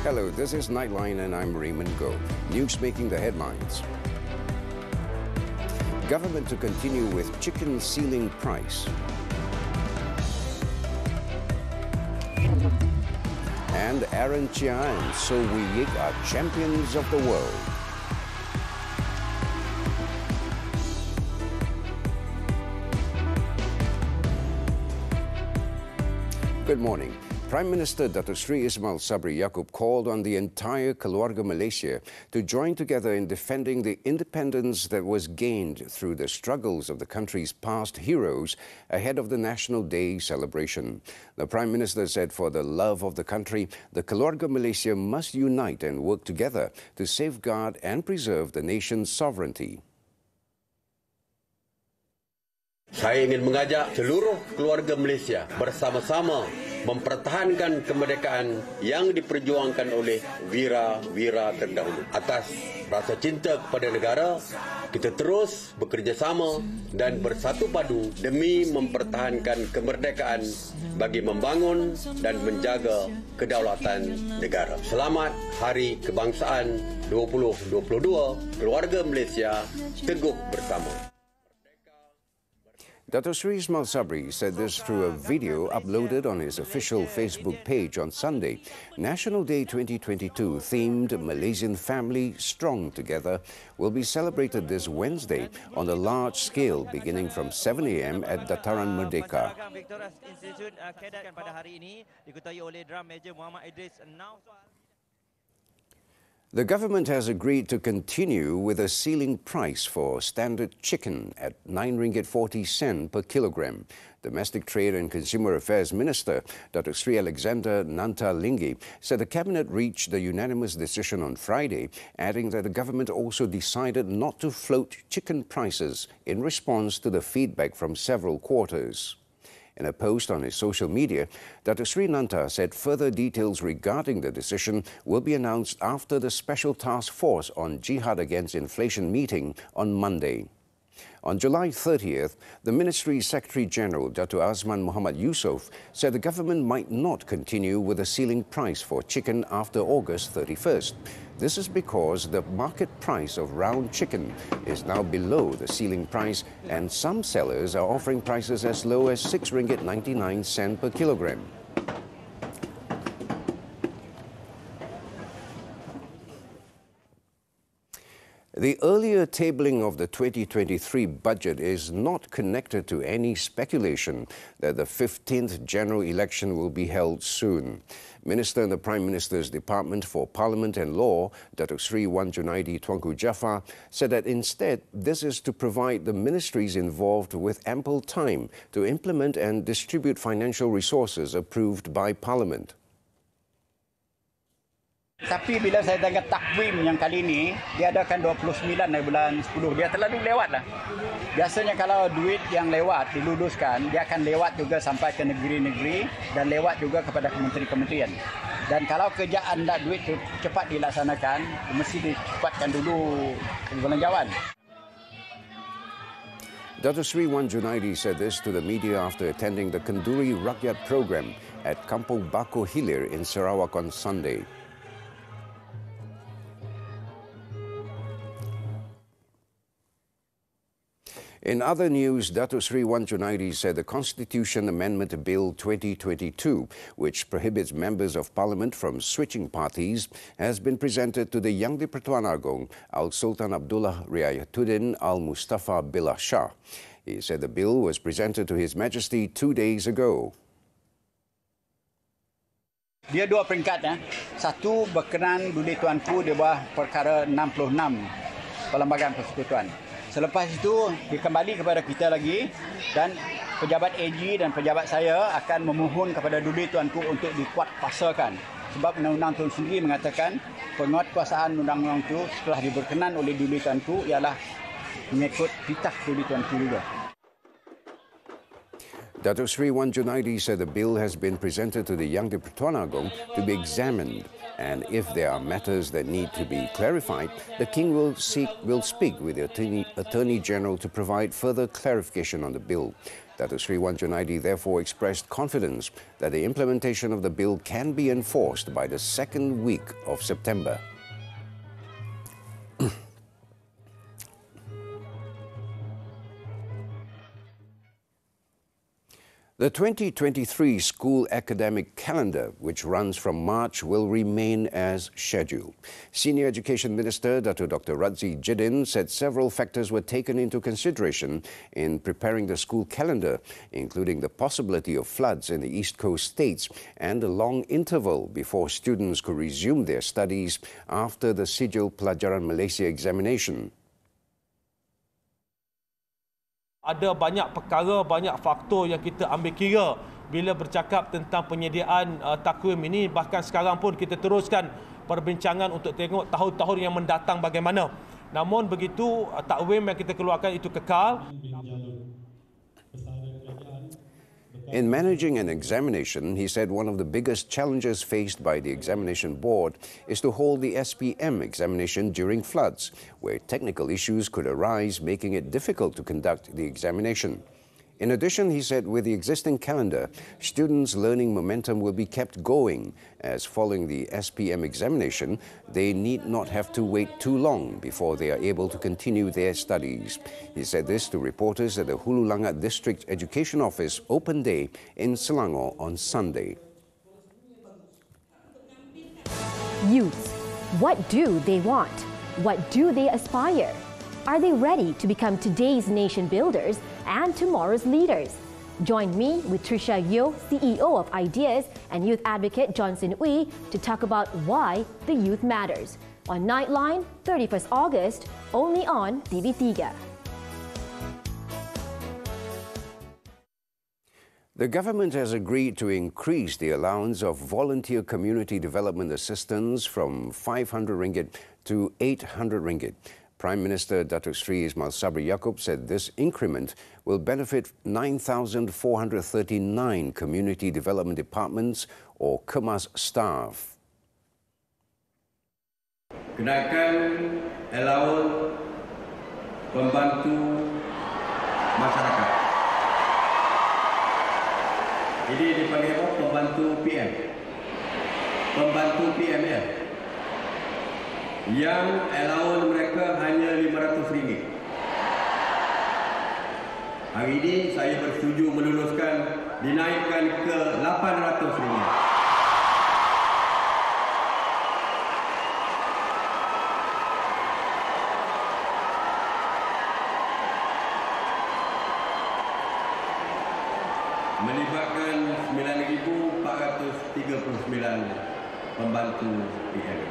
Hello, this is Nightline and I'm Raymond Go. News making the headlines. Government to continue with chicken ceiling price. And Aaron Chia and So Wee Yik are champions of the world. Good morning. Prime Minister Datuk Sri Ismail Sabri Yaakob called on the entire Keluarga Malaysia to join together in defending the independence that was gained through the struggles of the country's past heroes ahead of the National Day celebration. The Prime Minister said for the love of the country, the Keluarga Malaysia must unite and work together to safeguard and preserve the nation's sovereignty. Saya ingin mengajak seluruh keluarga Malaysia bersama-sama mempertahankan kemerdekaan yang diperjuangkan oleh wira-wira terdahulu. Atas rasa cinta kepada negara, kita terus bekerjasama dan bersatu padu demi mempertahankan kemerdekaan bagi membangun dan menjaga kedaulatan negara. Selamat Hari Kebangsaan 2022, keluarga Malaysia teguh bersama. Datuk Sri Ismail Sabri said this through a video uploaded on his official Facebook page on Sunday. National Day 2022, themed Malaysian Family Strong Together, will be celebrated this Wednesday on a large scale beginning from 7 a.m. at Dataran Merdeka. The government has agreed to continue with a ceiling price for standard chicken at 9 ringgit 40 cent per kilogram. Domestic Trade and Consumer Affairs Minister Datuk Sri Alexander Nanta Linggi said the Cabinet reached a unanimous decision on Friday, adding that the government also decided not to float chicken prices in response to the feedback from several quarters. In a post on his social media, Datuk Sri Nanta said further details regarding the decision will be announced after the Special Task Force on Jihad Against Inflation meeting on Monday. On July 30th, the Ministry's Secretary-General, Datuk Azman Muhammad Yusof, said the government might not continue with a ceiling price for chicken after August 31st. This is because the market price of round chicken is now below the ceiling price, and some sellers are offering prices as low as 6 ringgit 99 cent per kilogram. The earlier tabling of the 2023 budget is not connected to any speculation that the 15th general election will be held soon. Minister in the Prime Minister's Department for Parliament and Law, Datuk Sri Wan Junaidi Tuanku Jaafar, said that instead this is to provide the ministries involved with ample time to implement and distribute financial resources approved by Parliament. Tapi bila saya tengok takwim yang kali ini, dia adakan 29 dari bulan 10. Dia terlalu lewat lah. Biasanya kalau duit yang lewat diluluskan, dia akan lewat juga sampai ke negeri-negeri dan lewat juga kepada kementerian-kementerian. Dan kalau kerja anda duit cepat dilaksanakan, mesti dicepatkan dulu belanjawan. Datuk Sri Wan Junaidi said this to the media after attending the Kenduri Rakyat program at Kampung Bako Hilir in Sarawak on Sunday. In other news, Datuk Sri Wan Junaidi said the Constitution Amendment Bill 2022, which prohibits members of Parliament from switching parties, has been presented to the Yang di-Pertuan Agong, Al-Sultan Abdullah Riayatuddin Al-Mustafa Billah Shah. He said the bill was presented to His Majesty 2 days ago. Dia dua peringkat. Satu berkenan duli tuanku di bawah perkara 66 Perlembagaan Persekutuan. Selepas itu dikembali kepada kita lagi dan pejabat AG dan pejabat saya akan memohon kepada duli tuanku untuk dikuatkuasakan. Sebab undang-undang itu sendiri mengatakan penguatkuasaan undang-undang itu setelah diberkenan oleh duli tuanku ialah mengikut titah duli tuanku juga. Datuk Sri Wan Junaidi said the bill has been presented to the Yang di-Pertuan Agong to be examined, and if there are matters that need to be clarified, the King will speak with the Attorney General to provide further clarification on the bill. Datuk Sri Wan Junaidi therefore expressed confidence that the implementation of the bill can be enforced by the second week of September. The 2023 school academic calendar, which runs from March, will remain as scheduled. Senior Education Minister Dr. Radzi Jedin said several factors were taken into consideration in preparing the school calendar, including the possibility of floods in the East Coast states and a long interval before students could resume their studies after the Sijil Pelajaran Malaysia examination. Ada banyak perkara, banyak faktor yang kita ambil kira bila bercakap tentang penyediaan takwim ini. Bahkan sekarang pun kita teruskan perbincangan untuk tengok tahun-tahun yang mendatang bagaimana. Namun begitu, takwim yang kita keluarkan itu kekal. In managing an examination, he said one of the biggest challenges faced by the examination board is to hold the SPM examination during floods, where technical issues could arise, making it difficult to conduct the examination. In addition, he said with the existing calendar, students' learning momentum will be kept going, as following the SPM examination, they need not have to wait too long before they are able to continue their studies. He said this to reporters at the Hulu Langat District Education Office Open Day in Selangor on Sunday. Youths, what do they want? What do they aspire? Are they ready to become today's nation builders and tomorrow's leaders? Join me with Tricia Yeo, CEO of Ideas, and youth advocate Johnson Uy to talk about why the youth matters on Nightline, 31st August, only on TV3. The government has agreed to increase the allowance of volunteer community development assistance from 500 ringgit to 800 ringgit. Prime Minister Datuk Sri Ismail Sabri Yaakob said this increment will benefit 9,439 community development departments or KEMAS staff. Kenaikan allowance pembantu masyarakat. Ini dipanggil apa? Pembantu PM. Pembantu PML. Yang allowance mereka hanya RM500. Hari ini saya bersetuju meluluskan dinaikkan ke RM800. Melibatkan 9,439 pembantu PM.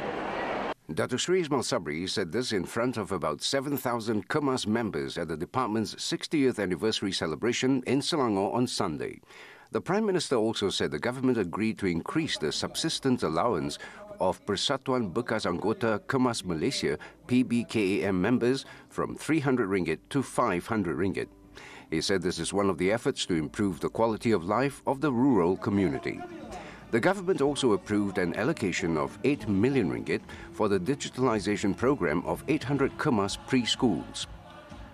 Datuk Sri Ismail Sabri said this in front of about 7,000 KEMAS members at the department's 60th anniversary celebration in Selangor on Sunday. The Prime Minister also said the government agreed to increase the subsistence allowance of Persatuan Bekas Anggota KEMAS Malaysia PBKAM members from 300 ringgit to 500 ringgit. He said this is one of the efforts to improve the quality of life of the rural community. The government also approved an allocation of 8 million ringgit for the digitalization program of 800 KEMAS preschools.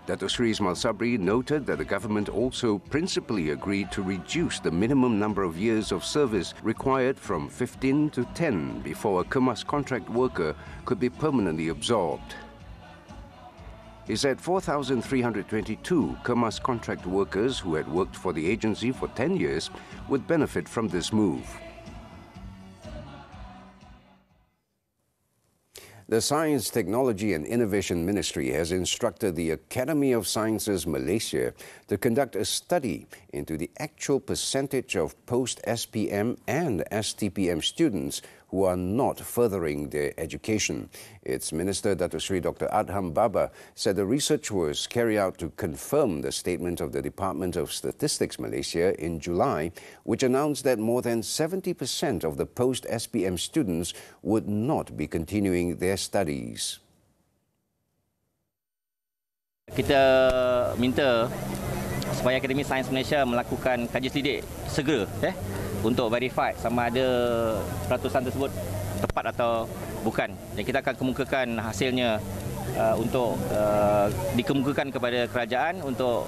Datuk Sri Ismail Sabri noted that the government also principally agreed to reduce the minimum number of years of service required from 15 to 10 before a KEMAS contract worker could be permanently absorbed. He said 4,322 KEMAS contract workers who had worked for the agency for 10 years would benefit from this move. The Science, Technology and Innovation Ministry has instructed the Academy of Sciences Malaysia to conduct a study into the actual percentage of post-SPM and STPM students who are not furthering their education. Its Minister, Datuk Sri Dr. Adham Baba, said the research was carried out to confirm the statement of the Department of Statistics Malaysia in July, which announced that more than 70% of the post-SPM students would not be continuing their studies. Kita minta supaya Akademi Sains Malaysia melakukan kaji selidik segera untuk verify sama ada peratusan tersebut tepat atau bukan. Dan kita akan kemukakan hasilnya untuk dikemukakan kepada kerajaan untuk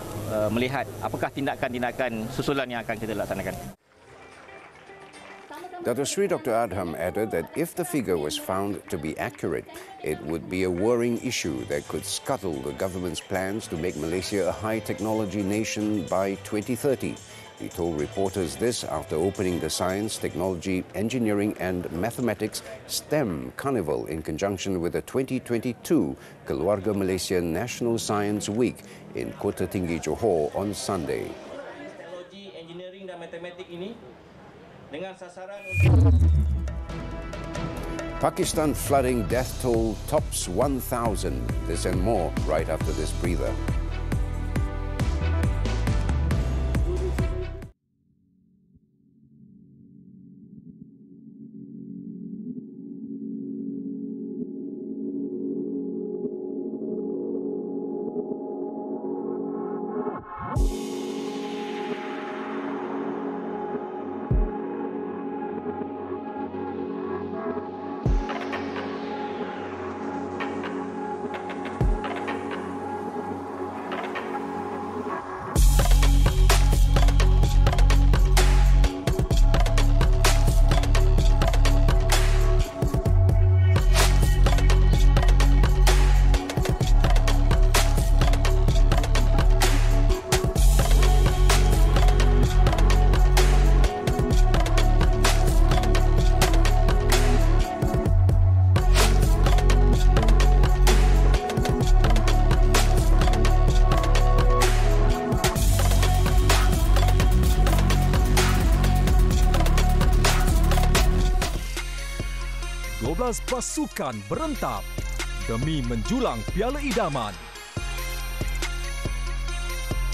melihat apakah tindakan-tindakan susulan yang akan kita laksanakan. Dr. Sri Dr. Adham added that if the figure was found to be accurate, it would be a worrying issue that could scuttle the government's plans to make Malaysia a high-technology nation by 2030. He told reporters this after opening the Science, Technology, Engineering and Mathematics STEM Carnival in conjunction with the 2022 Keluarga Malaysia National Science Week in Kota Tinggi, Johor on Sunday. Teknologi, engineering dan matematik ini dengan sasaran Pakistan flooding death toll tops 1,000. This and more right after this breather. Pasukan berentap demi menjulang Piala Idaman.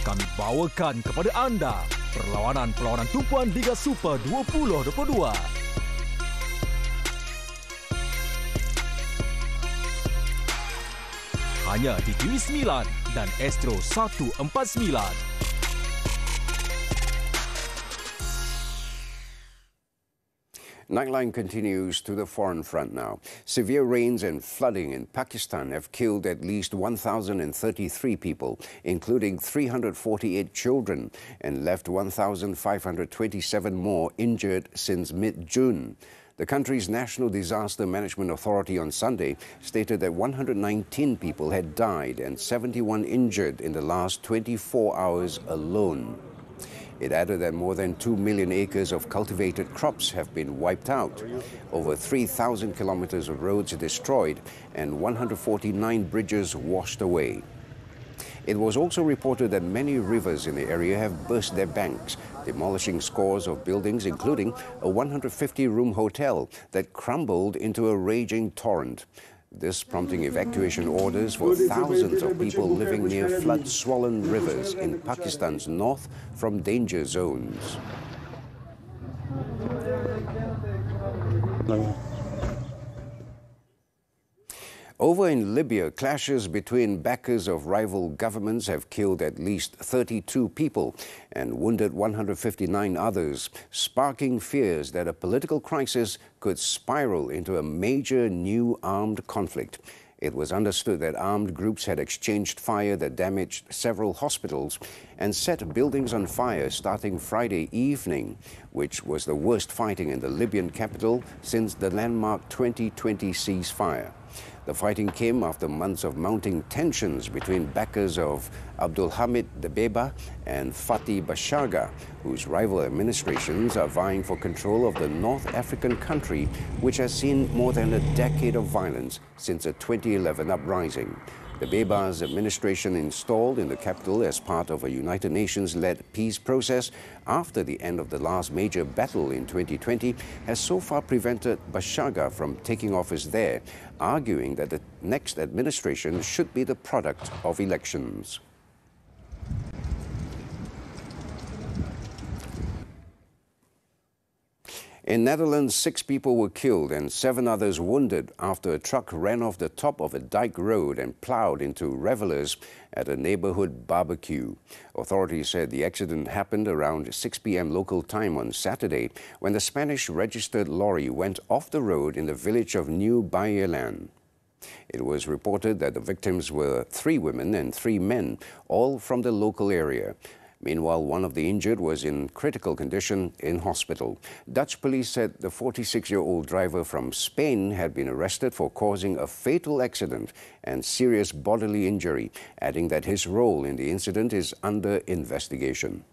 Kami bawakan kepada anda perlawanan tumpuan Liga Super 2022. Hanya di TV 9 dan Astro 149. Nightline continues to the foreign front now. Severe rains and flooding in Pakistan have killed at least 1,033 people, including 348 children, and left 1,527 more injured since mid-June. The country's National Disaster Management Authority on Sunday stated that 119 people had died and 71 injured in the last 24 hours alone. It added that more than 2 million acres of cultivated crops have been wiped out, over 3,000 kilometers of roads destroyed, and 149 bridges washed away. It was also reported that many rivers in the area have burst their banks, demolishing scores of buildings, including a 150-room hotel that crumbled into a raging torrent. This prompting evacuation orders for thousands of people living near flood-swollen rivers in Pakistan's north from danger zones. Over in Libya, clashes between backers of rival governments have killed at least 32 people and wounded 159 others, sparking fears that a political crisis could spiral into a major new armed conflict. It was understood that armed groups had exchanged fire that damaged several hospitals and set buildings on fire starting Friday evening, which was the worst fighting in the Libyan capital since the landmark 2020 ceasefire. The fighting came after months of mounting tensions between backers of Abdul Hamid Dbeiba and Fatih Bashaga, whose rival administrations are vying for control of the North African country, which has seen more than a decade of violence since a 2011 uprising. Dbeiba's administration installed in the capital as part of a United Nations-led peace process after the end of the last major battle in 2020 has so far prevented Bashaga from taking office there, arguing that the next administration should be the product of elections. In Netherlands, 6 people were killed and 7 others wounded after a truck ran off the top of a dike road and plowed into revelers at a neighborhood barbecue. Authorities said the accident happened around 6 p.m. local time on Saturday when the Spanish-registered lorry went off the road in the village of New Bayelan. It was reported that the victims were 3 women and 3 men, all from the local area. Meanwhile, one of the injured was in critical condition in hospital. Dutch police said the 46-year-old driver from Spain had been arrested for causing a fatal accident and serious bodily injury, adding that his role in the incident is under investigation.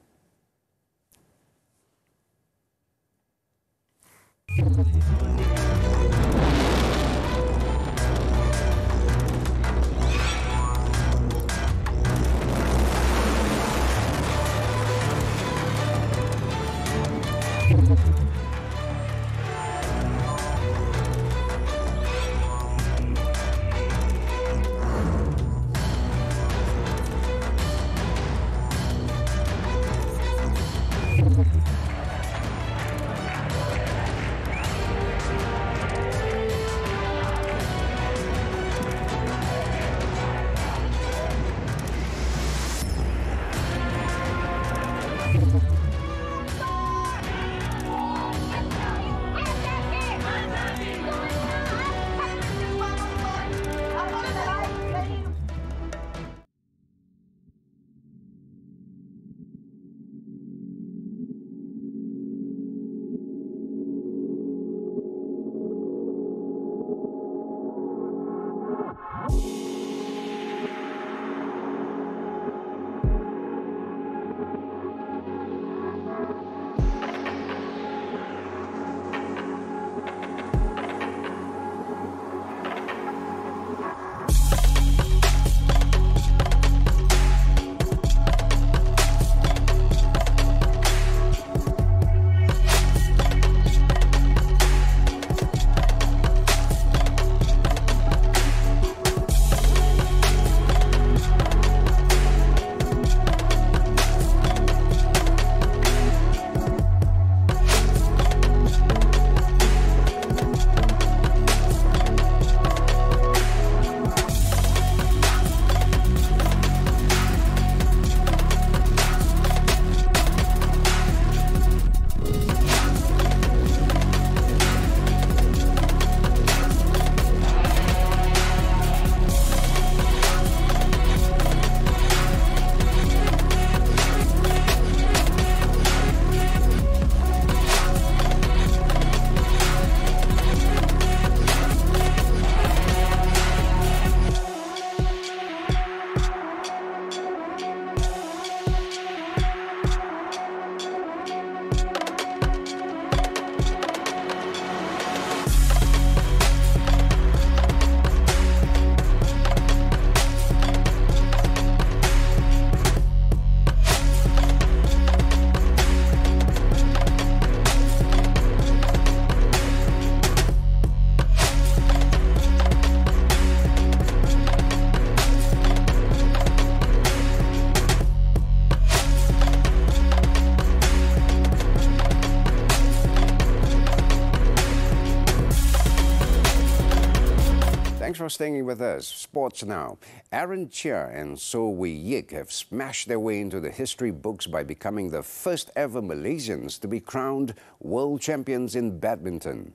Thanks for staying with us. Sports now. Aaron Chia and So Wee Yik have smashed their way into the history books by becoming the first ever Malaysians to be crowned world champions in badminton.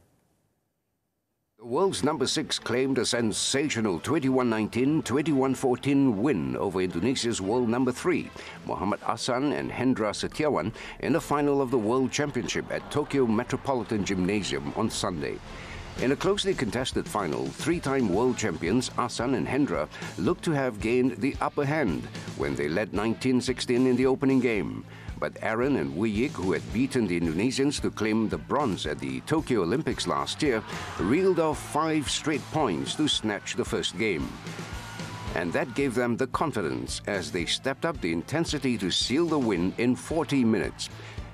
The world's number 6 claimed a sensational 21-19, 21-14 win over Indonesia's world number 3, Muhammad Ahsan and Hendra Setiawan, in the final of the World Championship at Tokyo Metropolitan Gymnasium on Sunday. In a closely contested final, 3-time world champions Ahsan and Hendra looked to have gained the upper hand when they led 19-16 in the opening game. But Aaron and Wee Yik, who had beaten the Indonesians to claim the bronze at the Tokyo Olympics last year, reeled off 5 straight points to snatch the first game. And that gave them the confidence as they stepped up the intensity to seal the win in 40 minutes.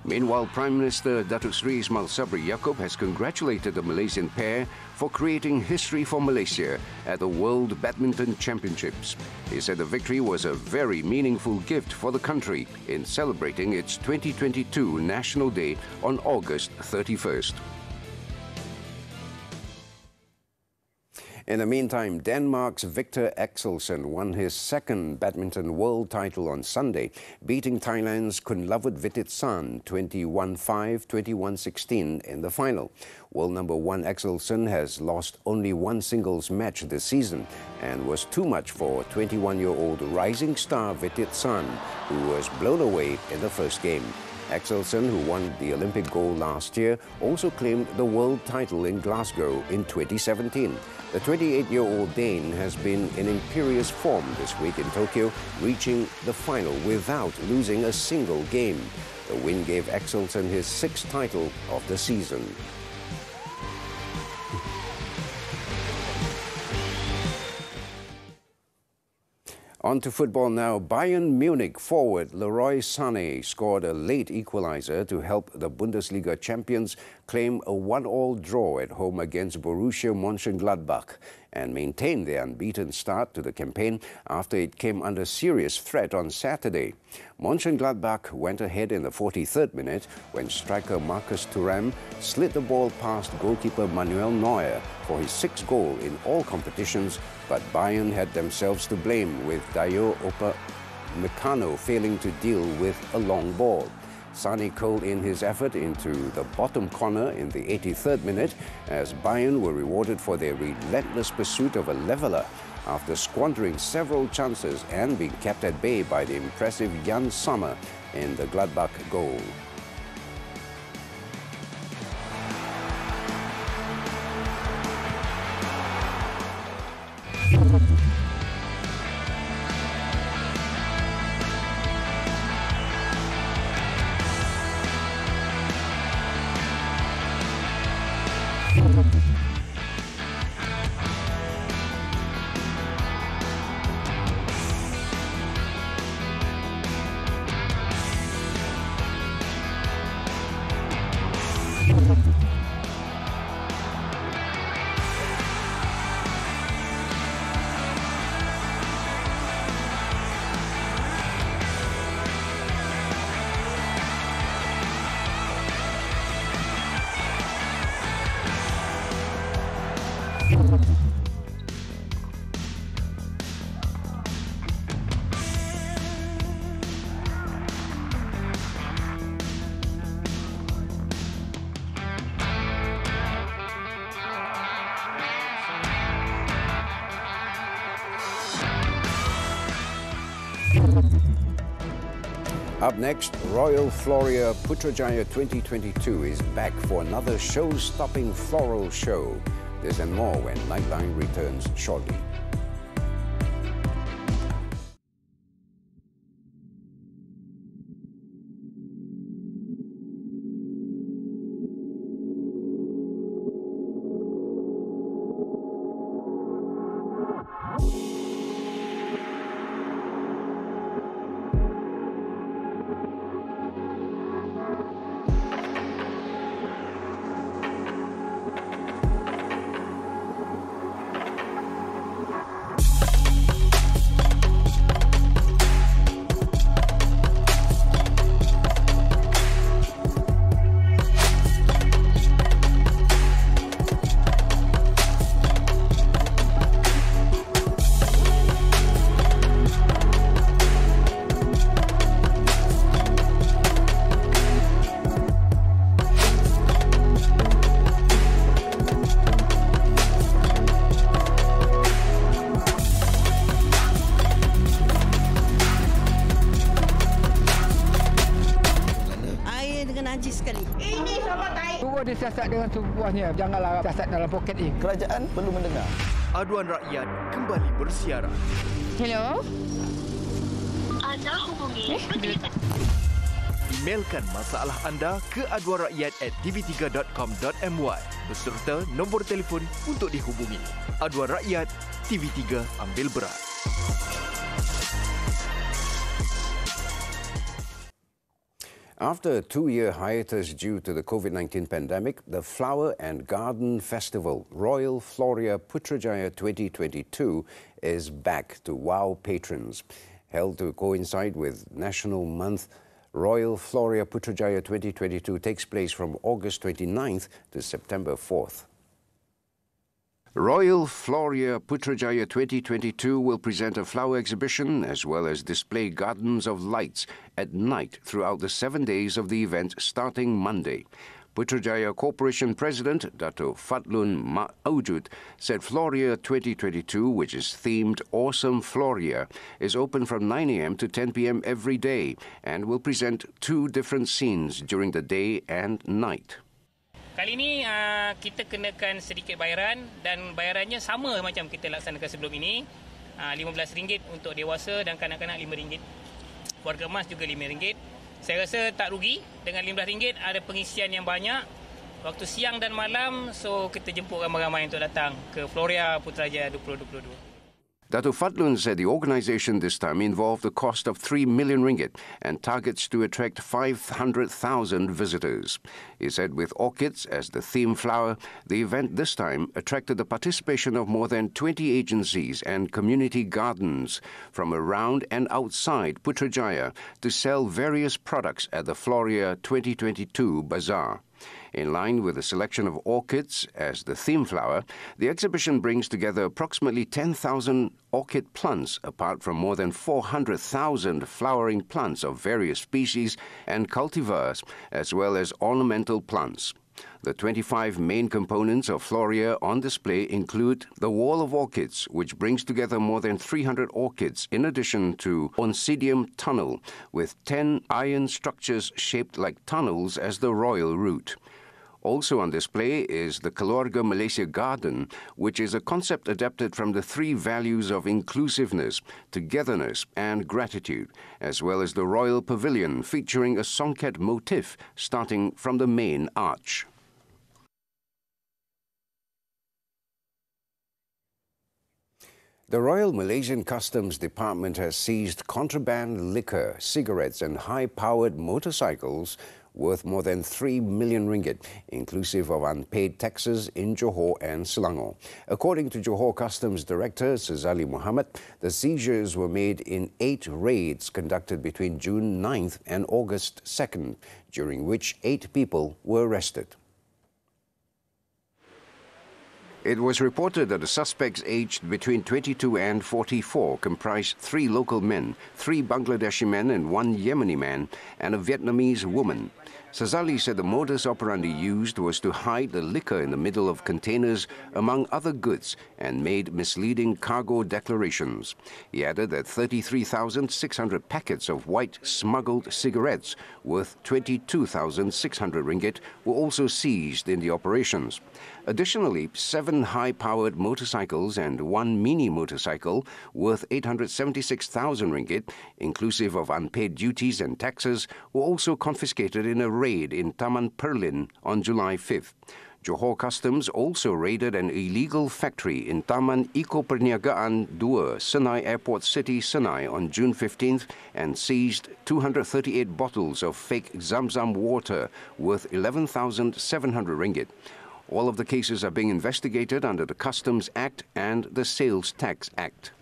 Meanwhile, Prime Minister Datuk Seri Ismail Sabri Yaakob has congratulated the Malaysian pair for creating history for Malaysia at the World Badminton Championships. He said the victory was a very meaningful gift for the country in celebrating its 2022 National Day on August 31st. In the meantime, Denmark's Victor Axelsen won his second badminton world title on Sunday, beating Thailand's Kunlavut-Vithitsan 21-5, 21-16 in the final. World number one Axelsen has lost only one singles match this season and was too much for 21-year-old rising star Vithitsan, who was blown away in the first game. Axelsen, who won the Olympic gold last year, also claimed the world title in Glasgow in 2017. The 28-year-old Dane has been in imperious form this week in Tokyo, reaching the final without losing a single game. The win gave Axelsen his sixth title of the season. On to football now. Bayern Munich forward Leroy Sané scored a late equalizer to help the Bundesliga champions claim a 1-1 draw at home against Borussia Mönchengladbach and maintain their unbeaten start to the campaign after it came under serious threat on Saturday. Mönchengladbach went ahead in the 43rd minute when striker Marcus Thuram slid the ball past goalkeeper Manuel Neuer for his sixth goal in all competitions, but Bayern had themselves to blame with Dayo Upamecano failing to deal with a long ball. Sané curled in his effort into the bottom corner in the 83rd minute as Bayern were rewarded for their relentless pursuit of a leveller after squandering several chances and being kept at bay by the impressive Jan Sommer in the Gladbach goal. Up next, Royal Floria Putrajaya 2022 is back for another show-stopping floral show. This and more when Nightline returns shortly. Dia siasat dengan sebuahnya. Janganlah siasat dalam poket ini. Kerajaan perlu mendengar. Aduan rakyat kembali bersiaran. Hello? Anda hubungi Emailkan masalah anda ke aduanrakyat@tv3.com.my beserta nombor telefon untuk dihubungi. Aduan Rakyat, TV3 ambil berat. After a 2-year hiatus due to the COVID-19 pandemic, the Flower and Garden Festival, Royal Floria Putrajaya 2022, is back to wow patrons. Held to coincide with National Month, Royal Floria Putrajaya 2022 takes place from August 29th to September 4th. Royal Floria Putrajaya 2022 will present a flower exhibition as well as display gardens of lights at night throughout the 7 days of the event starting Monday. Putrajaya Corporation President Dato' Fatlun Ma'aujud said Floria 2022, which is themed Awesome Floria, is open from 9 a.m. to 10 p.m. every day and will present 2 different scenes during the day and night. Kali ini kita kenakan sedikit bayaran dan bayarannya sama macam kita laksanakan sebelum ini. RM15 untuk dewasa dan kanak-kanak RM5. Warga emas juga RM5. Saya rasa tak rugi dengan RM15 ada pengisian yang banyak waktu siang dan malam, so kita jemput ramai-ramai untuk datang ke Floria Putrajaya 2022. Dato' Fatlun said the organisation this time involved a cost of 3 million ringgit and targets to attract 500,000 visitors. He said with orchids as the theme flower, the event this time attracted the participation of more than 20 agencies and community gardens from around and outside Putrajaya to sell various products at the Floria 2022 Bazaar. In line with the selection of orchids as the theme flower, the exhibition brings together approximately 10,000 orchid plants, apart from more than 400,000 flowering plants of various species and cultivars, as well as ornamental plants. The 25 main components of Floria on display include the Wall of Orchids, which brings together more than 300 orchids, in addition to Oncidium Tunnel, with 10 iron structures shaped like tunnels as the royal route. Also on display is the Keluarga Malaysia Garden, which is a concept adapted from the 3 values of inclusiveness, togetherness and gratitude, as well as the Royal Pavilion featuring a songket motif starting from the main arch. The Royal Malaysian Customs Department has seized contraband liquor, cigarettes and high-powered motorcycles worth more than 3 million ringgit, inclusive of unpaid taxes in Johor and Selangor. According to Johor Customs Director Sazali Muhammad, the seizures were made in 8 raids conducted between June 9th and August 2nd, during which 8 people were arrested. It was reported that the suspects aged between 22 and 44 comprised 3 local men, 3 Bangladeshi men and 1 Yemeni man, and a Vietnamese woman. Sazali said the modus operandi used was to hide the liquor in the middle of containers among other goods and made misleading cargo declarations. He added that 33,600 packets of white smuggled cigarettes worth 22,600 ringgit were also seized in the operations. Additionally, 7 high-powered motorcycles and 1 mini motorcycle worth 876,000 ringgit, inclusive of unpaid duties and taxes, were also confiscated in a raid in Taman Perlin on July 5th. Johor Customs also raided an illegal factory in Taman Eco Perniagaan 2, Senai Airport City, Senai on June 15th and seized 238 bottles of fake Zamzam water worth 11,700 ringgit. All of the cases are being investigated under the Customs Act and the Sales Tax Act.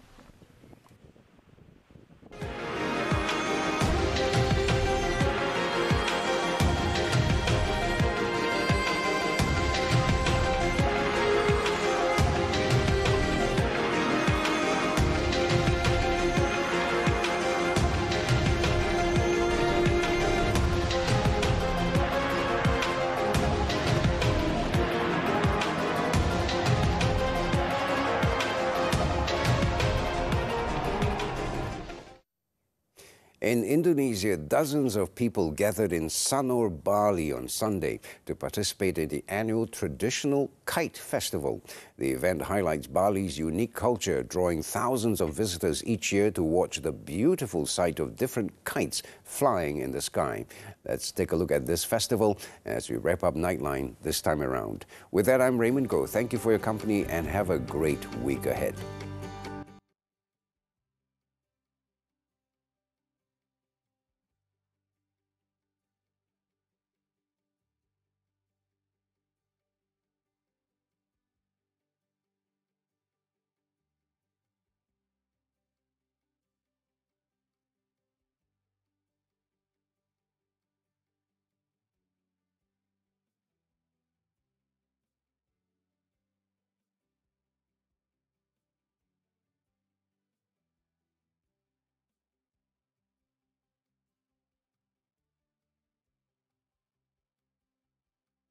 In Indonesia, dozens of people gathered in Sanur, Bali on Sunday to participate in the annual traditional kite festival. The event highlights Bali's unique culture, drawing thousands of visitors each year to watch the beautiful sight of different kites flying in the sky. Let's take a look at this festival as we wrap up Nightline this time around. With that, I'm Raymond. Thank you for your company and have a great week ahead.